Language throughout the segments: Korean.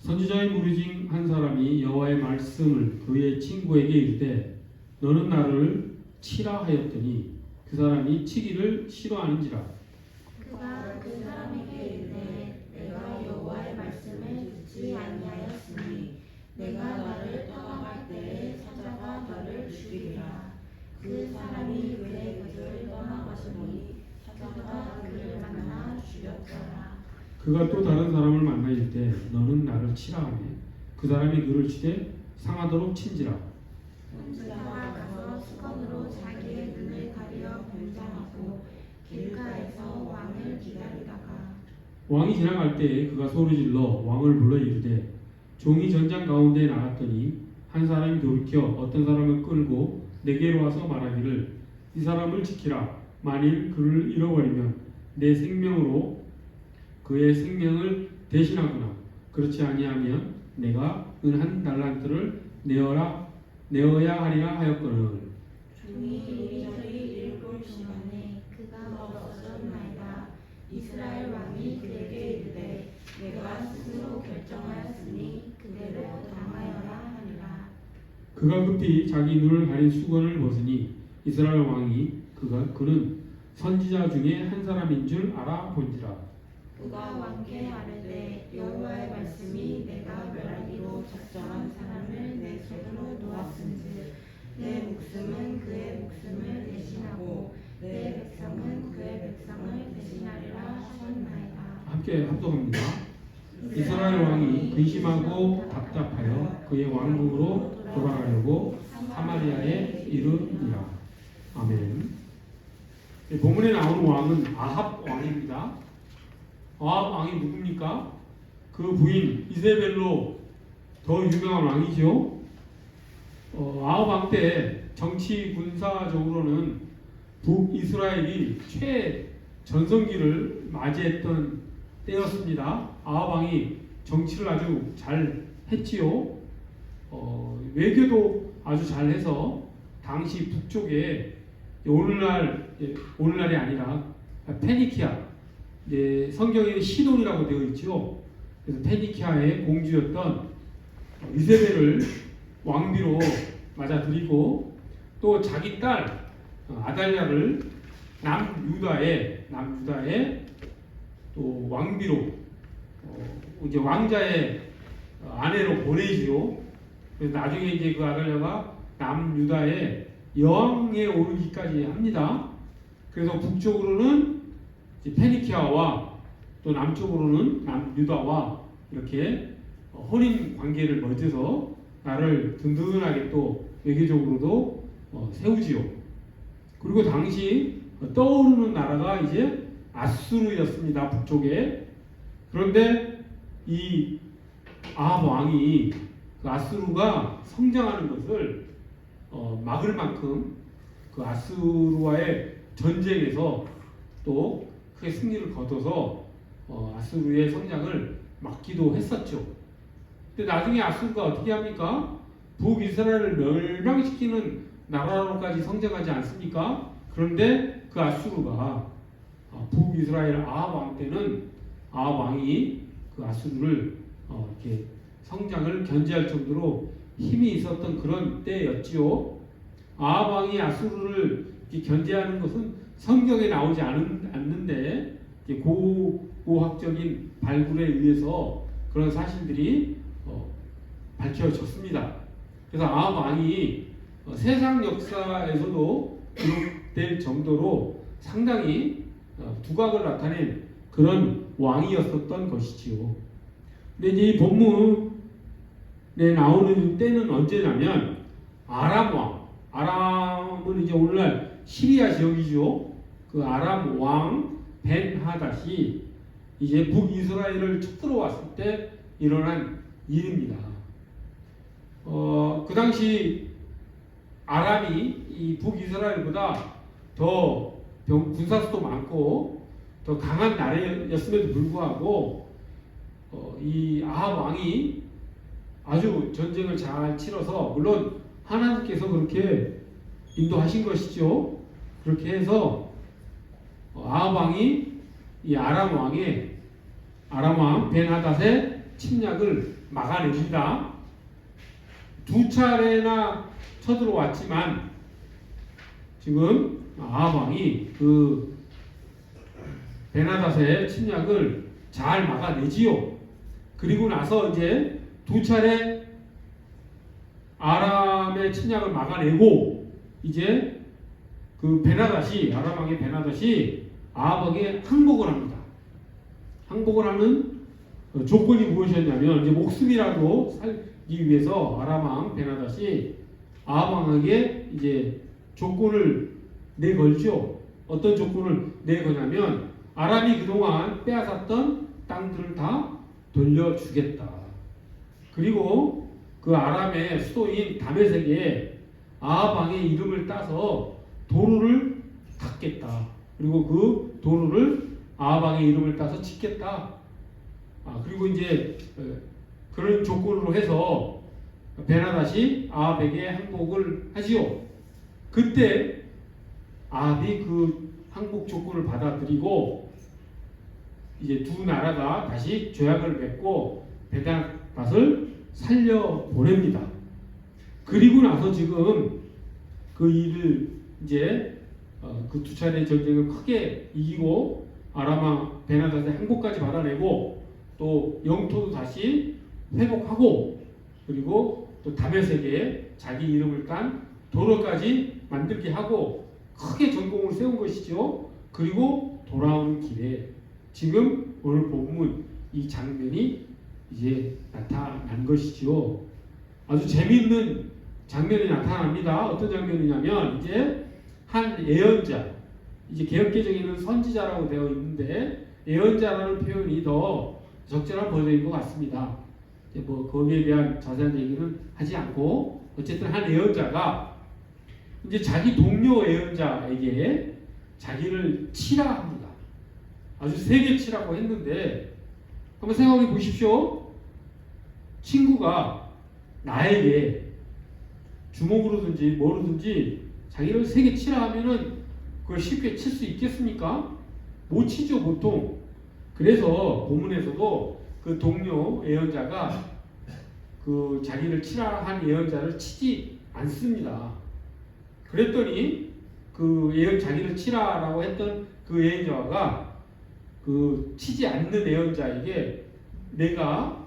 선지자의 무리 중 한 사람이 여호와의 말씀을 그의 친구에게 이르되 너는 나를 치라 하였더니 그 사람이 치기를 싫어하는지라. 그가 그 사람에게 이르되 내가 여호와의 말씀을 듣지 아니하였으니 내가 너를 떠나갈 때에 사자가 너를 죽이리라. 그 사람이 그의 곁을 떠나가시니 사자가 그를 만나 죽였더라. 그가 또 다른 사람을 만나 이르되 너는 나를 치라 하매 그 사람이 그를 치되 상하도록 친지라. 선지자가 가서 수건으로 자기의 눈을 가리어 봉장하고 길가에서 왕을 기다리다가 왕이 지나갈 때에 그가 소리질러 왕을 불러 이르되 종이 전장 가운데 나갔더니 한 사람이 돌이켜 어떤 사람을 끌고 내게로 와서 말하기를 이 사람을 지키라. 만일 그를 잃어버리면 내 생명으로 그의 생명을 대신하거나 그렇지 아니하면 내가 은 한 달란트를 내어야 하리라 하였거늘. 종이 이리저리 읽을 시간에 그가 없어졌나이다. 이스라엘 왕이 그에게 이르되 내가 스스로 결정하였으니 그대로 당하여라 하니라. 그가 급히 자기 눈을 가린 수건을 벗으니 이스라엘 왕이 그는 선지자 중에 한 사람인 줄 알아본지라. 그가 왕께 아뢰되 여호와의 말씀이 내가 멸하기로 작정한 사람을 내 손으로 놓았은즉 내 목숨은 그의 목숨을 대신하고 내 백성은 그의 백성을 대신하리라 하셨나이다. 함께 합독합니다. 이스라엘 왕이 근심하고 답답하여 그의 왕국으로 돌아가려고 사마리아에 이르니라. 아멘. 본문에 나오는 왕은 아합 왕입니다. 아합 왕이 누굽니까? 그 부인 이세벨로 더 유명한 왕이죠. 아합 왕 때 정치 군사적으로는 북이스라엘이 최전성기를 맞이했던 때였습니다. 아합 왕이 정치를 아주 잘 했지요. 외교도 아주 잘해서 당시 북쪽에 오늘날이 아니라 페니키아, 성경에는 시돈이라고 되어 있죠. 그래서 페니키아의 공주였던 이세벨을 왕비로 맞아들이고 또 자기 딸 아달랴를 남유다의 또 왕비로 이제 왕자의 아내로 보내지요. 그래서 나중에 이제 그 아달랴가 남유다의 여왕에 오르기까지 합니다. 그래서 북쪽으로는 페니키아와 또 남쪽으로는 남유다와 이렇게 혼인 관계를 맺어서 나를 든든하게 또 외교적으로도 세우지요. 그리고 당시 떠오르는 나라가 이제 아수르였습니다. 북쪽에. 그런데 이 아합 왕이 그 아수르가 성장하는 것을 막을 만큼 그 아수르와의 전쟁에서 또 크게 승리를 거둬서 아수르의 성장을 막기도 했었죠. 근데 나중에 아수르가 어떻게 합니까? 북이스라엘을 멸망시키는 나라로까지 성장하지 않습니까? 그런데 그 아수르가 북이스라엘 아합 왕 때는 아합 왕이 그 아수르를 이렇게 성장을 견제할 정도로 힘이 있었던 그런 때였지요. 아합 왕이 아수르를 견제하는 것은 성경에 나오지 않는데 고고학적인 발굴에 의해서 그런 사실들이 밝혀졌습니다. 그래서 아합 왕이 세상 역사에서도 기록될 정도로 상당히 두각을 나타낸 그런 왕이었었던 것이지요. 근데 이제 이 본문에 나오는 때는 언제냐면 아람 왕, 아람은 이제 오늘날 시리아 지역이죠. 그 아람 왕 벤하닷이 이제 북이스라엘을 쳐들어 왔을 때 일어난 일입니다. 그 당시 아람이 이 북이스라엘보다 더 군사수도 많고 더 강한 나라였음에도 불구하고 이 아합 왕이 아주 전쟁을 잘 치러서 물론 하나님께서 그렇게 인도하신 것이죠. 그렇게 해서 아합 왕이 이 아람 왕 벤하닷의 침략을 막아냅니다. 두 차례나 쳐들어왔지만 지금 아합 왕이 그 베나닷의 침략을 잘 막아내지요. 그리고 나서 이제 두 차례 아람의 침략을 막아내고 이제 그 베나닷이 아람 왕의 베나닷이 아합 왕에 항복을 합니다. 항복을 하는 조건이 무엇이었냐면 이제 목숨이라도 살기 위해서 아람 왕 베나닷이 아합 왕에게 이제 조건을 내걸죠. 어떤 조건을 내거냐면 아람이 그동안 빼앗았던 땅들을 다 돌려주겠다. 그리고 그 아람의 수도인 다메섹에 아합 왕의 이름을 따서 도로를 닦겠다. 그리고 그 도로를 아합 왕의 이름을 따서 짓겠다. 그리고 이제 그런 조건으로 해서 베나닷이 아합에게 항복을 하지요. 그때 아합이 그 항복 조건을 받아들이고 이제 두 나라가 다시 조약을 맺고 베나닷을 살려 보냅니다. 그리고 나서 지금 그 일을 이제 그 두 차례 전쟁을 크게 이기고 아람 왕 베나닷의 항복까지 받아내고 또 영토도 다시 회복하고 그리고 또 다메섹에 자기 이름을 딴 도로까지 만들게 하고 크게 전공을 세운 것이죠. 그리고 돌아오는 길에 지금 오늘 본문 이 장면이 이제 나타난 것이죠. 아주 재미있는 장면이 나타납니다. 어떤 장면이냐면 이제 한 예언자, 이제 개역개정에는 선지자라고 되어 있는데 예언자라는 표현이 더 적절한 버전인 것 같습니다. 이제 뭐 거기에 대한 자세한 얘기는 하지 않고 어쨌든 한 예언자가 이제 자기 동료 예언자에게 자기를 치라 합니다. 아주 세게 치라고 했는데 한번 생각해 보십시오. 친구가 나에게 주먹으로든지 뭐로든지 자기를 세게 치라 하면은 그걸 쉽게 칠 수 있겠습니까? 못 치죠 보통. 그래서 본문에서도 그 동료 예언자가 그 자기를 치라 한 예언자를 치지 않습니다. 그랬더니 그 자기를 치라라고 했던 그 예언자가 그 치지 않는 예언자에게 내가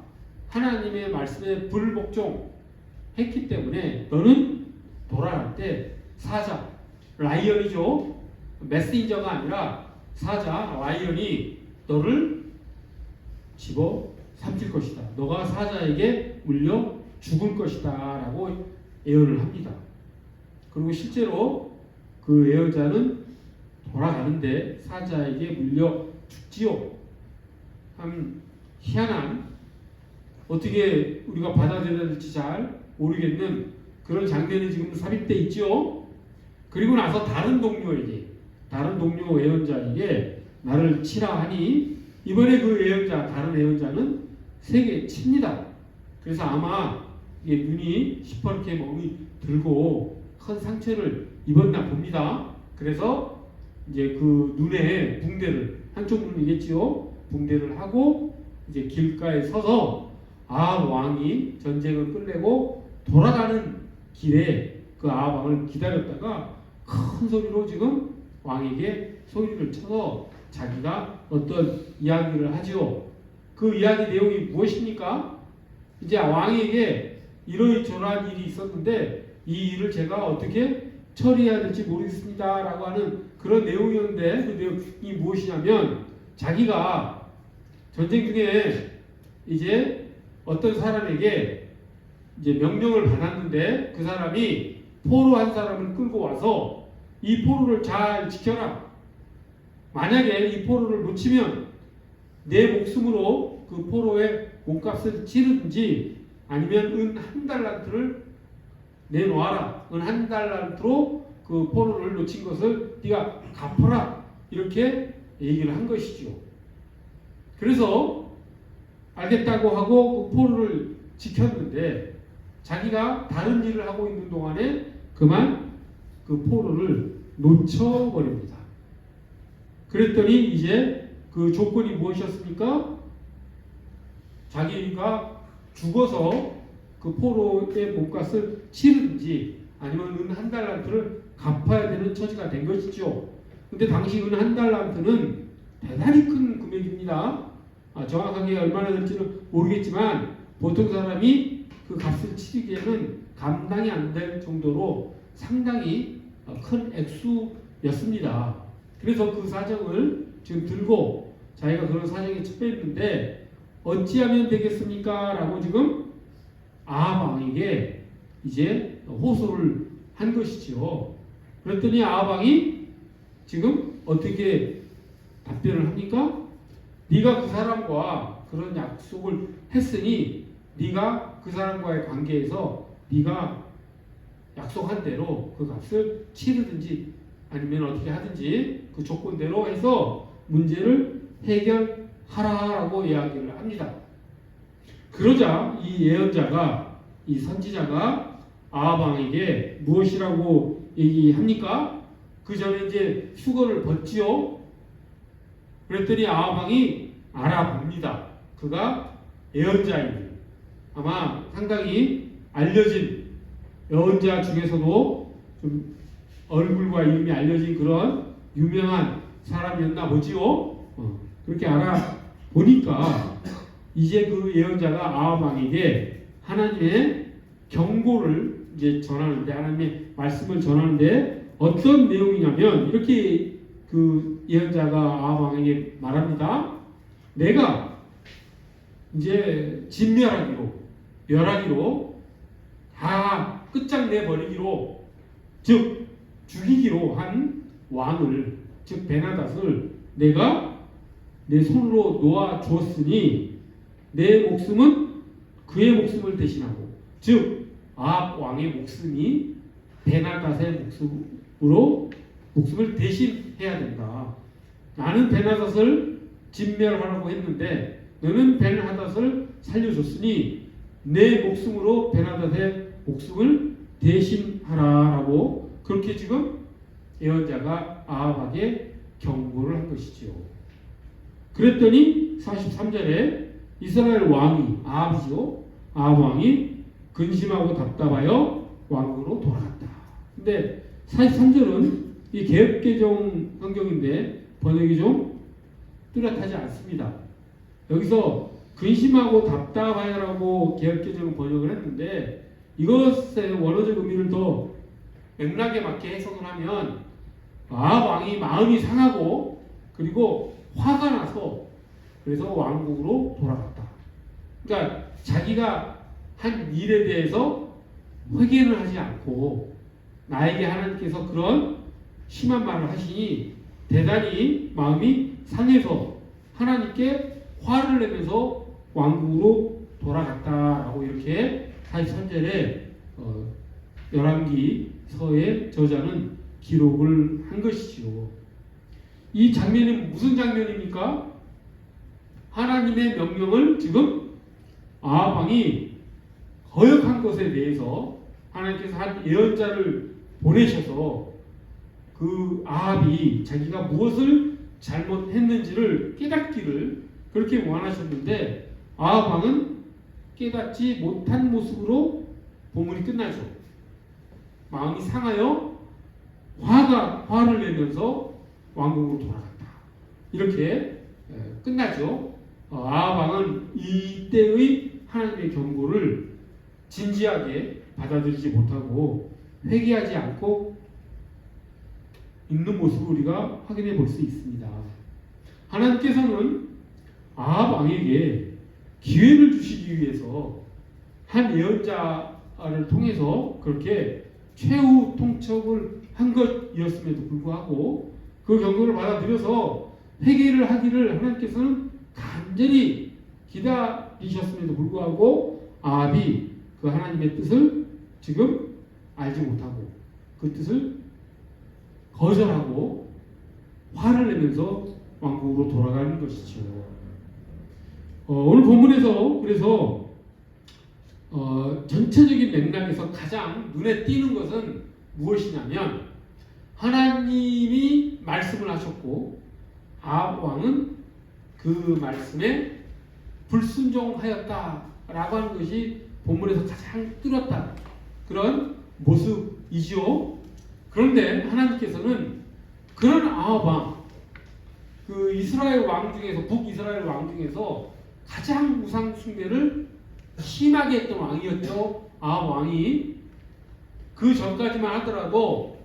하나님의 말씀에 불복종했기 때문에 너는 돌아갈 때 사자, 라이언이죠. 메신저가 아니라 사자, 라이언이 너를 집어 삼킬 것이다. 너가 사자에게 물려 죽을 것이다 라고 예언을 합니다. 그리고 실제로 그 예언자는 돌아가는데 사자에게 물려 죽지요. 참 희한한, 어떻게 우리가 받아들여야 될지 잘 모르겠는 그런 장면이 지금 삽입돼 있죠. 그리고 나서 다른 동료 예언자에게 나를 치라 하니 이번에 그 예언자, 다른 예언자는 세게 칩니다. 그래서 아마 이게 눈이 시퍼렇게 멍이 들고 큰 상처를 입었나 봅니다. 그래서 이제 그 눈에 붕대를, 한쪽 눈이겠지요. 붕대를 하고 이제 길가에 서서 아합 왕이 전쟁을 끝내고 돌아가는 길에 그 아합 왕을 기다렸다가 큰 소리로 지금 왕에게 소리를 쳐서 자기가 어떤 이야기를 하지요. 그 이야기 내용이 무엇입니까? 이제 왕에게 이러이러한 일이 있었는데 이 일을 제가 어떻게 처리해야 될지 모르겠습니다 라고 하는 그런 내용이었는데 그 내용이 무엇이냐면 자기가 전쟁 중에 이제 어떤 사람에게 이제 명령을 받았는데 그 사람이 포로 한 사람을 끌고 와서 이 포로를 잘 지켜라. 만약에 이 포로를 놓치면 내 목숨으로 그 포로의 몸값을 치르든지 아니면 은 한 달란트를 내놓아라. 은 한 달란트로 그 포로를 놓친 것을 네가 갚아라. 이렇게 얘기를 한 것이죠. 그래서 알겠다고 하고 그 포로를 지켰는데 자기가 다른 일을 하고 있는 동안에 그만 그 포로를 놓쳐버립니다. 그랬더니 이제 그 조건이 무엇이었습니까? 자기가 죽어서 그 포로의 몸값을 치르든지 아니면 은 한 달란트를 갚아야 되는 처지가 된 것이죠. 근데 당시 은 한 달란트는 대단히 큰 금액입니다. 정확하게 얼마나 될지는 모르겠지만 보통 사람이 그 값을 치르기에는 감당이 안 될 정도로 상당히 큰 액수였습니다. 그래서 그 사정을 지금 들고 자기가 그런 사정에 처했는데 어찌하면 되겠습니까? 라고 지금 아합 왕에게 이제 호소를 한 것이죠. 그랬더니 아합 왕이 지금 어떻게 답변을 합니까? 네가 그 사람과 그런 약속을 했으니 네가 그 사람과의 관계에서 네가 약속한 대로 그 값을 치르든지 아니면 어떻게 하든지 그 조건대로 해서 문제를 해결하라라고 이야기를 합니다. 그러자 이 예언자가, 이 선지자가 아합 왕에게 무엇이라고 얘기합니까? 그 전에 이제 수건을 벗지요. 그랬더니 아합 왕이 알아봅니다. 그가 예언자입니다. 아마 상당히 알려진 예언자 중에서도 좀 얼굴과 이름이 알려진 그런 유명한 사람이었나 보지요. 그렇게 알아보니까 이제 그 예언자가 아합 왕에게 하나님의 경고를 이제 전하는데, 하나님의 말씀을 전하는데 어떤 내용이냐면 이렇게 그 예언자가 아합 왕에게 말합니다. 내가 이제 진멸하기로, 멸하기로, 다 끝장내 버리기로, 즉 죽이기로 한 왕을, 즉 베나닷을 내가 내 손으로 놓아 주었으니 내 목숨은 그의 목숨을 대신하고, 즉 아합 왕의 목숨이 베나닷의 목숨을 대신해야 된다. 나는 베나닷을 진멸하라고 했는데 너는 베나닷을 살려줬으니 내 목숨으로 베나닷의 목숨을 대신하라라고 그렇게 지금 예언자가 아합에게 경고를 한 것이지요. 그랬더니 43절에 이스라엘 왕이, 아합이죠. 아합 왕이 근심하고 답답하여 왕으로 돌아갔다. 근데 43절은 이 개역개정 성경인데 번역이 좀 뚜렷하지 않습니다. 여기서 근심하고 답답하여라고 개역개정은 번역을 했는데 이것의 원어적 의미를 더 맥락에 맞게 해석을 하면 아합 왕이 마음이 상하고 그리고 화가 나서 그래서 왕국으로 돌아갔다. 그러니까 자기가 한 일에 대해서 회개를 하지 않고 나에게 하나님께서 그런 심한 말을 하시니 대단히 마음이 상해서 하나님께 화를 내면서 왕국으로 돌아갔다라고 이렇게 43절에 열왕기서의 저자는 기록을 한 것이지요. 이 장면은 무슨 장면입니까? 하나님의 명령을 지금 아합 왕이 거역한 것에 대해서 하나님께서 한 예언자를 보내셔서 그 아합이 자기가 무엇을 잘못했는지를 깨닫기를 그렇게 원하셨는데 아합 왕은 깨닫지 못한 모습으로 본문이 끝나죠. 마음이 상하여 화를 내면서 왕국으로 돌아갔다. 이렇게 끝나죠. 아합 왕은 이때의 하나님의 경고를 진지하게 받아들이지 못하고 회개하지 않고 있는 모습을 우리가 확인해 볼 수 있습니다. 하나님께서는 아합 왕에게 기회를 주시기 위해서 한 예언자를 통해서 그렇게 최후 통첩을 한 것이었음에도 불구하고 그 경고를 받아들여서 회개를 하기를 하나님께서는 간절히 기다리셨음에도 불구하고 아합이 그 하나님의 뜻을 지금 알지 못하고 그 뜻을 거절하고 화를 내면서 왕국으로 돌아가는 것이죠. 오늘 본문에서 그래서 전체적인 맥락에서 가장 눈에 띄는 것은 무엇이냐면 하나님이 말씀을 하셨고 아합 왕은 그 말씀에 불순종하였다 라고 하는 것이 본문에서 가장 뚜렷한 그런 모습이지요. 그런데 하나님께서는 그런 아합 왕, 그 이스라엘 왕 중에서, 북이스라엘 왕 중에서 가장 우상 숭배를 심하게 했던 왕이었죠. 아합 왕이. 그 전까지만 하더라도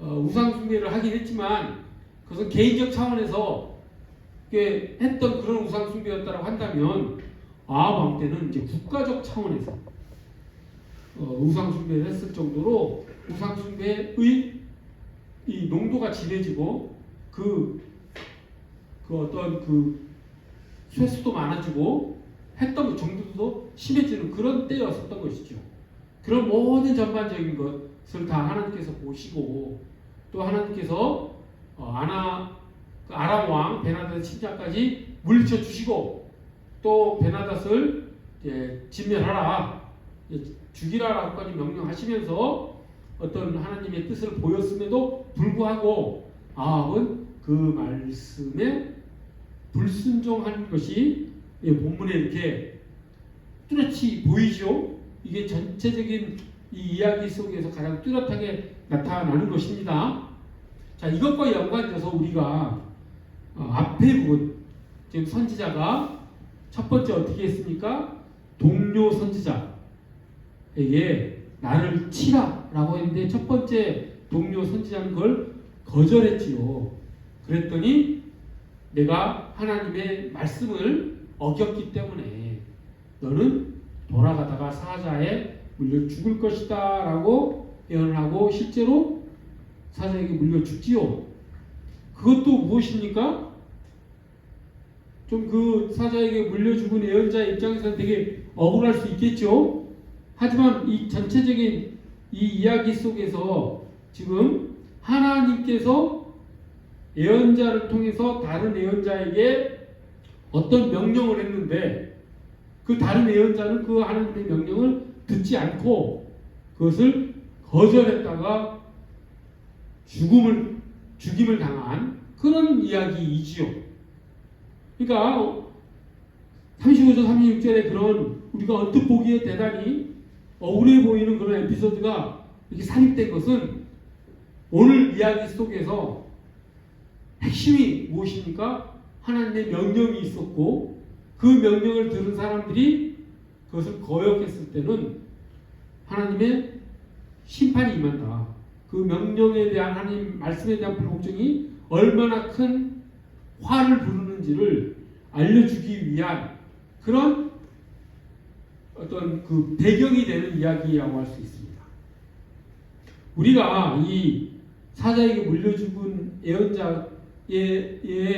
우상 숭배를 하긴 했지만 그것은 개인적 차원에서 했던 그런 우상 숭배였다고 한다면 아합 왕 때는 이제 국가적 차원에서 우상 숭배를 했을 정도로 우상 숭배의 이 농도가 진해지고 그 어떤 그 횟수도 많아지고 했던 그 정도도 심해지는 그런 때였었던 것이죠. 그런 모든 전반적인 것을 다 하나님께서 보시고 또 하나님께서 아람 왕 베나닷의 침략까지 물리쳐 주시고 또 베나닷을 진멸하라, 죽이라라고까지 명령하시면서 어떤 하나님의 뜻을 보였음에도 불구하고 아합은 그 말씀에 불순종하는 것이 본문에 이렇게 뚜렷이 보이죠. 이게 전체적인 이 이야기 속에서 가장 뚜렷하게 나타나는 것입니다. 자, 이것과 연관돼서 우리가 앞에 부분, 지금 선지자가 첫 번째 어떻게 했습니까? 동료 선지자에게 나를 치라 라고 했는데 첫 번째 동료 선지자는 그걸 거절했지요. 그랬더니 내가 하나님의 말씀을 어겼기 때문에 너는 돌아가다가 사자에 물려 죽을 것이다 라고 예언을 하고 실제로 사자에게 물려 죽지요. 그것도 무엇입니까? 좀 그 사자에게 물려 죽은 예언자의 입장에서는 되게 억울할 수 있겠죠. 하지만 이 전체적인 이 이야기 속에서 지금 하나님께서 예언자를 통해서 다른 예언자에게 어떤 명령을 했는데 그 다른 예언자는 그 하나님의 명령을 듣지 않고 그것을 거절했다가 죽임을 당한 그런 이야기이지요. 그러니까 35절 36절에 그런 우리가 언뜻 보기에 대단히 억울해 보이는 그런 에피소드가 이렇게 삽입된 것은 오늘 이야기 속에서 핵심이 무엇입니까? 하나님의 명령이 있었고 그 명령을 들은 사람들이 그것을 거역했을 때는 하나님의 심판이 임한다. 그 명령에 대한 하나님 말씀에 대한 불복종이 얼마나 큰 화를 부르는지를 알려주기 위한 그런 어떤 그 배경이 되는 이야기라고 할 수 있습니다. 우리가 이 사자에게 물려 죽은 예언자의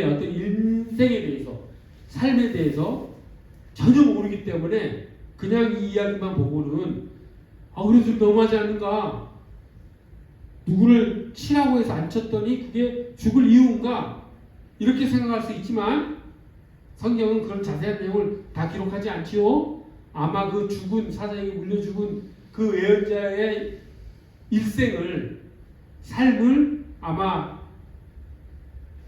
어떤 인생에 대해서, 삶에 대해서 전혀 모르기 때문에 그냥 이 이야기만 보고는 그래서 좀 너무하지 않는가? 누구를 치라고 해서 안 쳤더니 그게 죽을 이유인가? 이렇게 생각할 수 있지만 성경은 그런 자세한 내용을 다 기록하지 않지요. 아마 그 죽은 사자에게 물려 죽은 그 예언자의 일생을, 삶을 아마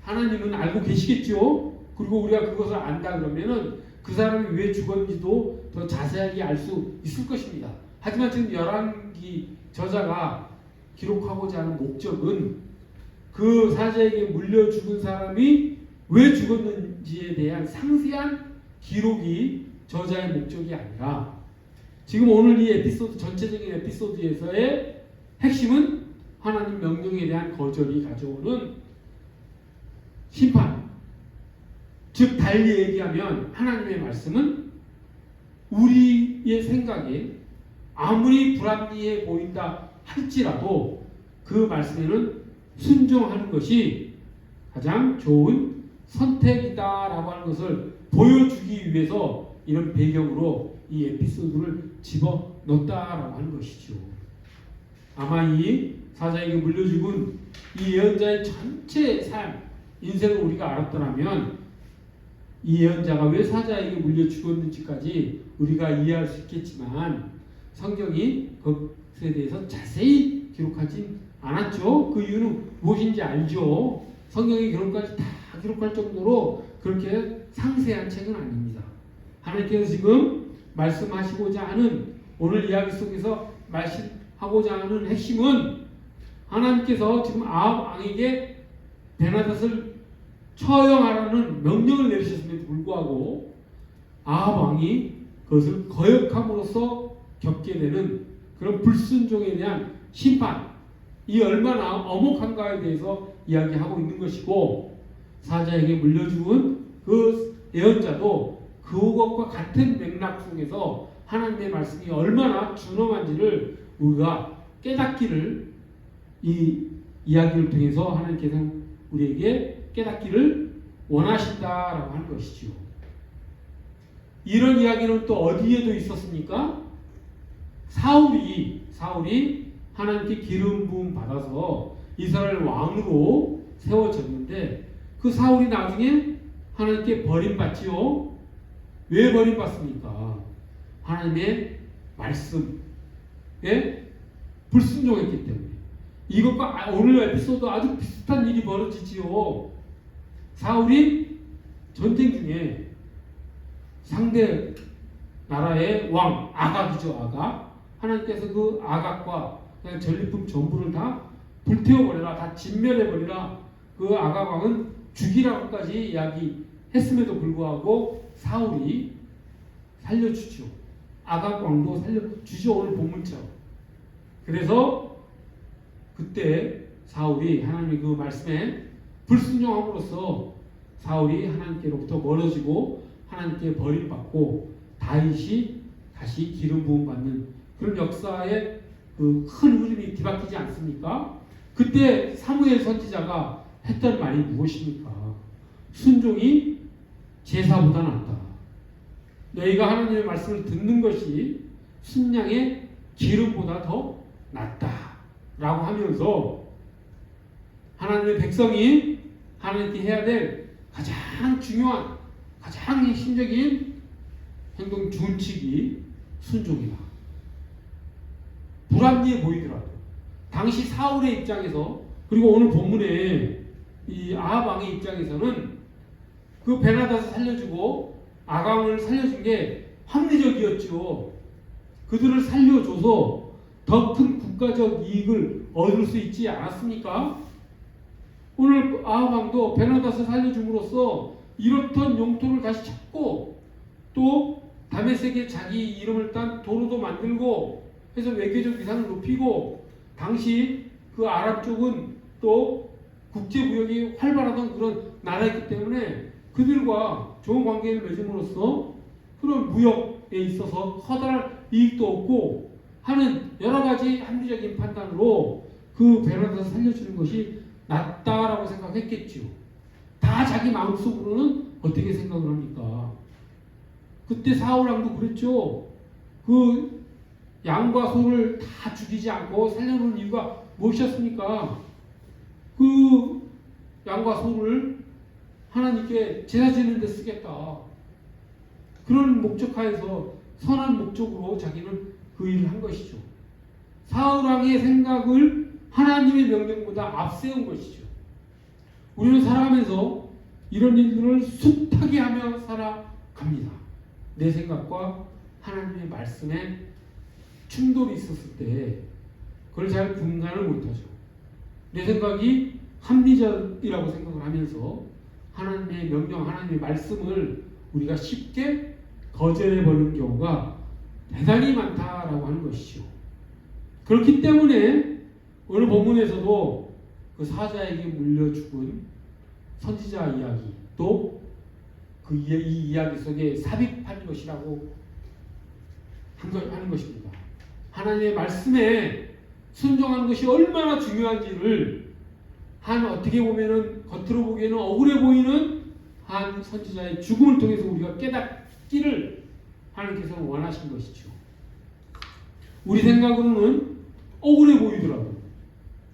하나님은 알고 계시겠죠. 그리고 우리가 그것을 안다 그러면은 그 사람이 왜 죽었는지도 더 자세하게 알 수 있을 것입니다. 하지만 지금 열왕기 저자가 기록하고자 하는 목적은 그 사자에게 물려 죽은 사람이 왜 죽었는지에 대한 상세한 기록이 저자의 목적이 아니라 지금 오늘 이 에피소드, 전체적인 에피소드에서의 핵심은 하나님 명령에 대한 거절이 가져오는 심판. 즉 달리 얘기하면 하나님의 말씀은 우리의 생각에 아무리 불합리해 보인다 할지라도 그 말씀에는 순종하는 것이 가장 좋은 선택이다라고 하는 것을 보여주기 위해서 이런 배경으로 이 에피소드를 집어넣었다라고 하는 것이죠. 아마 이 사자에게 물려 죽은 이 예언자의 전체 삶, 인생을 우리가 알았더라면 이 예언자가 왜 사자에게 물려 죽었는지까지 우리가 이해할 수 있겠지만 성경이 그것에 대해서 자세히 기록하진 않았죠. 그 이유는 무엇인지 알죠. 성경이 그런 것까지 다 기록할 정도로 그렇게 상세한 책은 아닙니다. 하나님께서 지금 말씀하시고자 하는 오늘 이야기 속에서 말씀하고자 하는 핵심은 하나님께서 지금 아합 왕에게 베나닷을 처형하라는 명령을 내리셨음에도 불구하고 아합 왕이 그것을 거역함으로써 겪게 되는 그런 불순종에 대한 심판, 이 얼마나 엄혹한가에 대해서 이야기하고 있는 것이고, 사자에게 물려주은 그 예언자도 그것과 같은 맥락 속에서 하나님의 말씀이 얼마나 준엄한지를 우리가 깨닫기를, 이 이야기를 통해서 하나님께서 우리에게 깨닫기를 원하신다라고 하는 것이죠. 이런 이야기는 또 어디에도 있었습니까? 사울이 하나님께 기름 부음 받아서 이스라엘 왕으로 세워졌는데, 그 사울이 나중에 하나님께 버림받지요. 왜 버림받습니까? 하나님의 말씀에 불순종했기 때문에. 이것과 오늘 에피소드 아주 비슷한 일이 벌어지지요. 사울이 전쟁 중에 상대 나라의 왕 아각이죠. 아각. 하나님께서 그 아각과 그냥 전리품 전부를 다 불태워버리라, 다 진멸해버리라. 그 아각 왕은 죽이라고까지 이야기했음에도 불구하고 사울이 살려주죠. 아각 왕도 살려주죠. 오늘 본문처럼. 그래서 그때 사울이 하나님의 그 말씀에 불순종함으로써 사울이 하나님께로부터 멀어지고 하나님께 버림받고 다윗이 다시 기름 부음 받는 그런 역사의 그 큰 흐름이 뒤바뀌지 않습니까? 그때 사무엘 선지자가 했던 말이 무엇입니까? 순종이 제사보다 낫다. 너희가 하나님의 말씀을 듣는 것이 순양의 기름보다 더 낫다 라고 하면서 하나님의 백성이 하나님께 해야 될 가장 중요한, 가장 핵심적인 행동 준칙이 순종이다. 불합리해 보이더라도 당시 사울의 입장에서, 그리고 오늘 본문에 이 아합 왕의 입장에서는 그 베나닷을 살려주고 아강을 살려준 게 합리적이었죠. 그들을 살려줘서 더 큰 국가적 이익을 얻을 수 있지 않았습니까? 오늘 아합 왕도 베나닷을 살려줌으로써 이렇던 영토를 다시 찾고, 또 다메섹에 자기 이름을 딴 도로도 만들고 해서 외교적 위상을 높이고, 당시 그 아랍 쪽은 또 국제무역이 활발하던 그런 나라였기 때문에 그들과 좋은 관계를 맺음으로써 그런 무역에 있어서 커다란 이익도 얻고 하는 여러 가지 합리적인 판단으로 그 베나닷을 살려주는 것이 낫다라고 생각했겠죠. 다 자기 마음속으로는 어떻게 생각을 합니까? 그때 사울왕도 그랬죠. 그 양과 소를 다 죽이지 않고 살려놓은 이유가 무엇이었습니까? 그 양과 소를 하나님께 제사 지는 데 쓰겠다. 그런 목적하에서 선한 목적으로 자기는 그 일을 한 것이죠. 사울왕의 생각을 하나님의 명령보다 앞세운 것이죠. 우리는 살아가면서 이런 일들을 숱하게 하며 살아갑니다. 내 생각과 하나님의 말씀에 충돌이 있었을 때 그걸 잘 분간을 못하죠. 내 생각이 합리적이라고 생각을 하면서 하나님의 명령, 하나님의 말씀을 우리가 쉽게 거절해버리는 경우가 대단히 많다라고 하는 것이죠. 그렇기 때문에 오늘 본문에서도 그 사자에게 물려 죽은 선지자 이야기, 또 그 이 이야기 속에 삽입한 것이라고 하는 것입니다. 하나님의 말씀에 순종하는 것이 얼마나 중요한지를 어떻게 보면은 겉으로 보기에는 억울해 보이는 한 선지자의 죽음을 통해서 우리가 깨닫기를 하나님께서는 원하신 것이죠. 우리 생각으로는 억울해 보이더라도,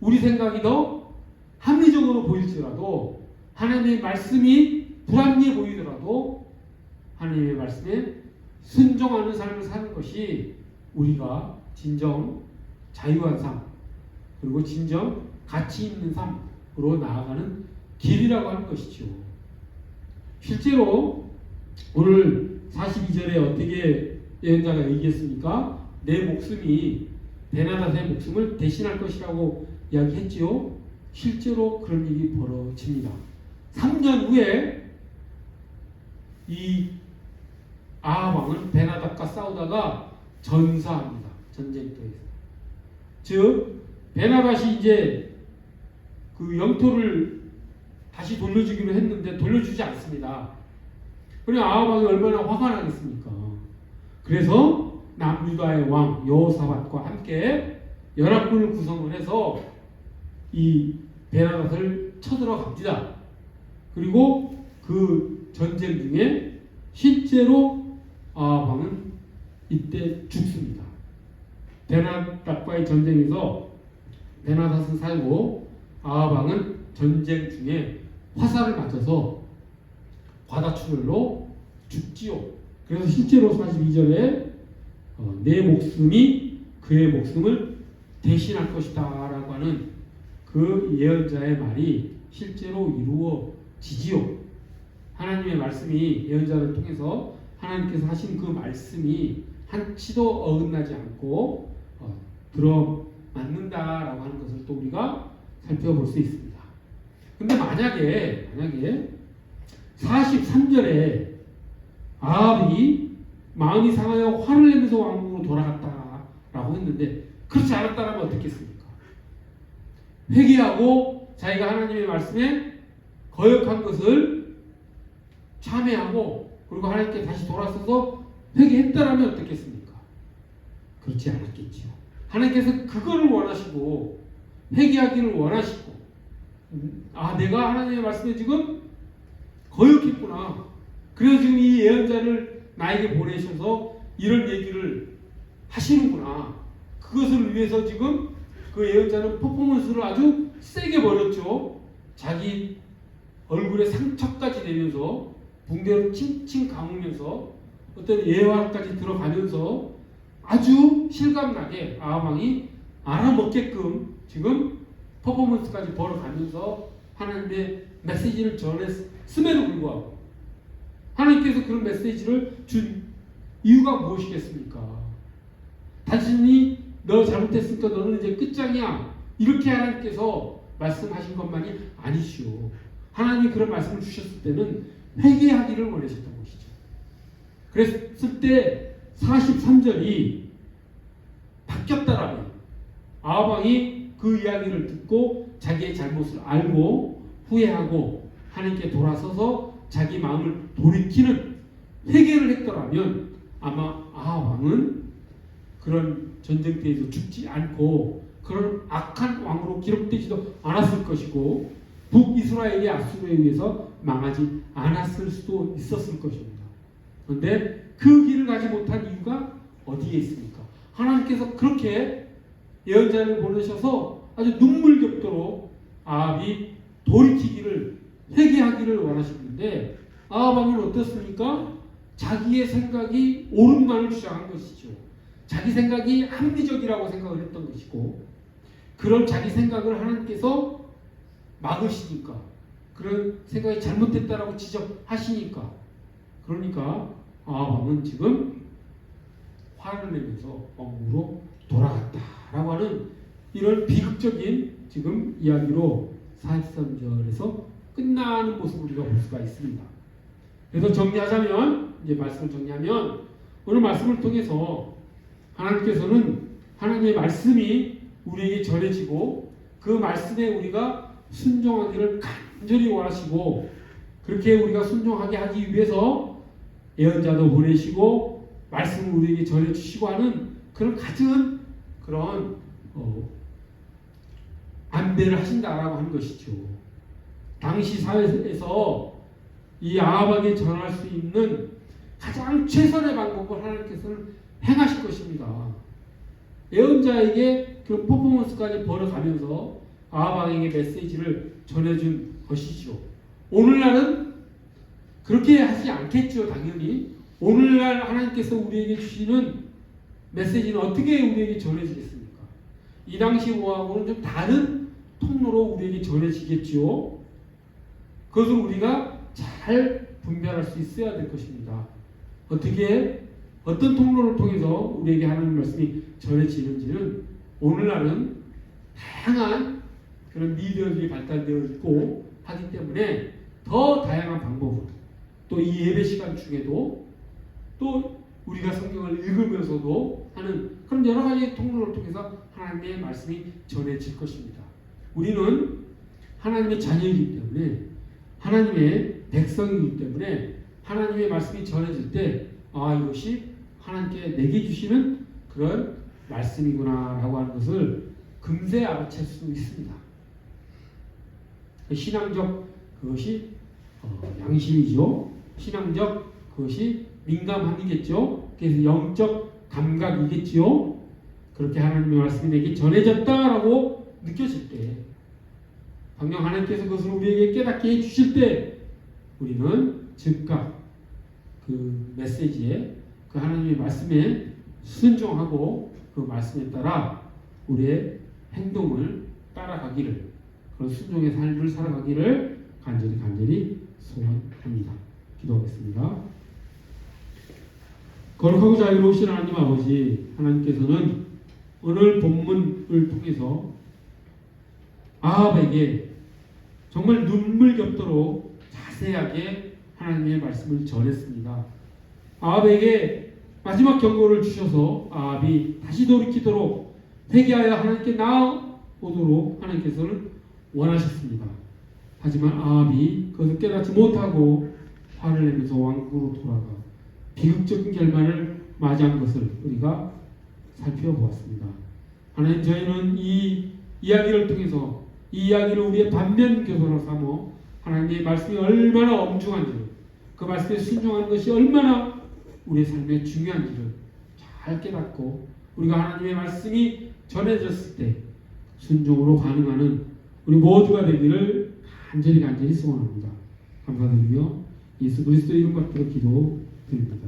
우리 생각이 더 합리적으로 보일지라도, 하나님의 말씀이 불합리해 보이더라도 하나님의 말씀에 순종하는 삶을 사는 것이 우리가 진정 자유한 삶, 그리고 진정 가치 있는 삶으로 나아가는 길이라고 하는 것이죠. 실제로 오늘 42절에 어떻게 예언자가 얘기했습니까? 내 목숨이 베나닷의 목숨을 대신할 것이라고 이야기했지요. 실제로 그런 일이 벌어집니다. 3년 후에 이 아합 왕은 베나닷과 싸우다가 전사합니다. 전쟁터에서. 즉 베나닷이 이제 그 영토를 다시 돌려주기로 했는데 돌려주지 않습니다. 그러니 아합 왕이 얼마나 화가 나겠습니까? 그래서 남유다의 왕 여호사밧과 함께 연합군을 구성을 해서 이 베나닷을 쳐들어갑니다. 그리고 그 전쟁 중에 실제로 아합 왕은 이때 죽습니다. 베나닷과의 전쟁에서 베나닷은 살고 아합 왕은 전쟁 중에 화살을 맞아서 과다출혈로 죽지요. 그래서 실제로 42절에 내 목숨이 그의 목숨을 대신할 것이다 라고 하는 그 예언자의 말이 실제로 이루어지지요. 하나님의 말씀이 예언자를 통해서 하나님께서 하신 그 말씀이 한치도 어긋나지 않고 들어맞는다라고 하는 것을 또 우리가 살펴볼 수 있습니다. 근데 만약에 43절에 아합이 마음이 상하여 화를 내면서 왕궁으로 돌아갔다라고 했는데 그렇지 않았다면 어떻겠습니까? 회개하고 자기가 하나님의 말씀에 거역한 것을 참회하고 그리고 하나님께 다시 돌아서서 회개했다라면 어떻겠습니까? 그렇지 않았겠죠. 하나님께서 그거를 원하시고 회개하기를 원하시고 내가 하나님의 말씀에 지금 거역했구나. 그래서 지금 이 예언자를 나에게 보내셔서 이런 얘기를 하시는구나. 그것을 위해서 지금 그 예언자는 퍼포먼스를 아주 세게 벌였죠. 자기 얼굴에 상처까지 내면서 붕대로 칭칭 감으면서 어떤 예화까지 들어가면서 아주 실감나게 아합 왕이 알아먹게끔 지금 퍼포먼스까지 벌어가면서 하나님의 메시지를 전했음에도 불구하고 하나님께서 그런 메시지를 준 이유가 무엇이겠습니까? 단순히 너 잘못했으니까 너는 이제 끝장이야 이렇게 하나님께서 말씀하신 것만이 아니시오. 하나님이 그런 말씀을 주셨을 때는 회개하기를 원하셨던 것이죠. 그랬을 때 43절이 바뀌었다라면 아합 왕이 그 이야기를 듣고 자기의 잘못을 알고 후회하고 하나님께 돌아서서 자기 마음을 돌이키는 회개를 했더라면 아마 아합 왕은 그런 전쟁터에서 죽지 않고 그런 악한 왕으로 기록되지도 않았을 것이고 북이스라엘이 아수르에 의해서 망하지 않았을 수도 있었을 것입니다. 그런데 그 길을 가지 못한 이유가 어디에 있습니까? 하나님께서 그렇게 예언자를 보내셔서 아주 눈물겹도록 아합이 돌이키기를 회개하기를 원하셨는데 아합 왕은 어떻습니까? 자기의 생각이 옳은만을 주장한 것이죠. 자기 생각이 합리적이라고 생각을 했던 것이고 그런 자기 생각을 하나님께서 막으시니까 그런 생각이 잘못됐다라고 지적하시니까 그러니까 아합 왕은 지금 화를 내면서 왕궁으로 돌아갔다라고 하는 이런 비극적인 지금 이야기로 43절에서 끝나는 모습을 우리가 볼 수가 있습니다. 그래서 정리하자면 이제 말씀을 정리하면 오늘 말씀을 통해서 하나님께서는 하나님의 말씀이 우리에게 전해지고 그 말씀에 우리가 순종하기를 간절히 원하시고 그렇게 우리가 순종하게 하기 위해서 예언자도 보내시고 말씀을 우리에게 전해주시고 하는 그런 갖은 그런 안배를 하신다라고 하는 것이죠. 당시 사회에서 이 아합에게 전할 수 있는 가장 최선의 방법을 하나님께서는 행하실 것입니다. 예언자에게 그런 퍼포먼스까지 벌어가면서 아합에게 메시지를 전해준 것이죠. 오늘날은 그렇게 하지 않겠죠. 당연히 오늘날 하나님께서 우리에게 주시는 메시지는 어떻게 우리에게 전해지겠습니까? 이 당시 오하고는 좀 다른 통로로 우리에게 전해지겠죠. 그것을 우리가 잘 분별할 수 있어야 될 것입니다. 어떻게 어떤 통로를 통해서 우리에게 하나님 말씀이 전해지는지는 오늘날은 다양한 그런 미디어들이 발달되어 있고 하기 때문에 더 다양한 방법으로 또 이 예배 시간 중에도 또 우리가 성경을 읽으면서도 하는 그런 여러 가지 통로를 통해서 하나님의 말씀이 전해질 것입니다. 우리는 하나님의 자녀이기 때문에 하나님의 백성이기 때문에 하나님의 말씀이 전해질 때 이것이 하나님께 내게 주시는 그런 말씀이구나 라고 하는 것을 금세 알아챌 수 있습니다. 신앙적 그것이 양심이죠. 신앙적 그것이 민감함이겠죠. 그래서 영적 감각이겠지요. 그렇게 하나님의 말씀이 내게 전해졌다라고 느껴질 때 성령 하나님께서 그것을 우리에게 깨닫게 해주실 때 우리는 즉각 그 메시지에 그 하나님의 말씀에 순종하고 그 말씀에 따라 우리의 행동을 따라가기를 그런 순종의 삶을 살아가기를 간절히 소원합니다. 기도하겠습니다. 거룩하고 자유로우신 하나님 아버지, 하나님께서는 오늘 본문을 통해서 아합에게 정말 눈물 겹도록 자세하게 하나님의 말씀을 전했습니다. 아합에게 마지막 경고를 주셔서 아합이 다시 돌이키도록 회개하여 하나님께 나아오도록 하나님께서는 원하셨습니다. 하지만 아합이 그것을 깨닫지 못하고 화를 내면서 왕국으로 돌아가 비극적인 결말을 맞이한 것을 우리가 살펴보았습니다. 하나님, 저희는 이 이야기를 통해서 이 이야기를 우리의 반면 교사로 삼어 하나님의 말씀이 얼마나 엄중한지를, 그 말씀에 순종하는 것이 얼마나 우리의 삶에 중요한지를 잘 깨닫고 우리가 하나님의 말씀이 전해졌을 때 순종으로 반응하는 우리 모두가 되기를 간절히 소원합니다. 감사드리며 예수 그리스도의 이름 받들어 기도드립니다.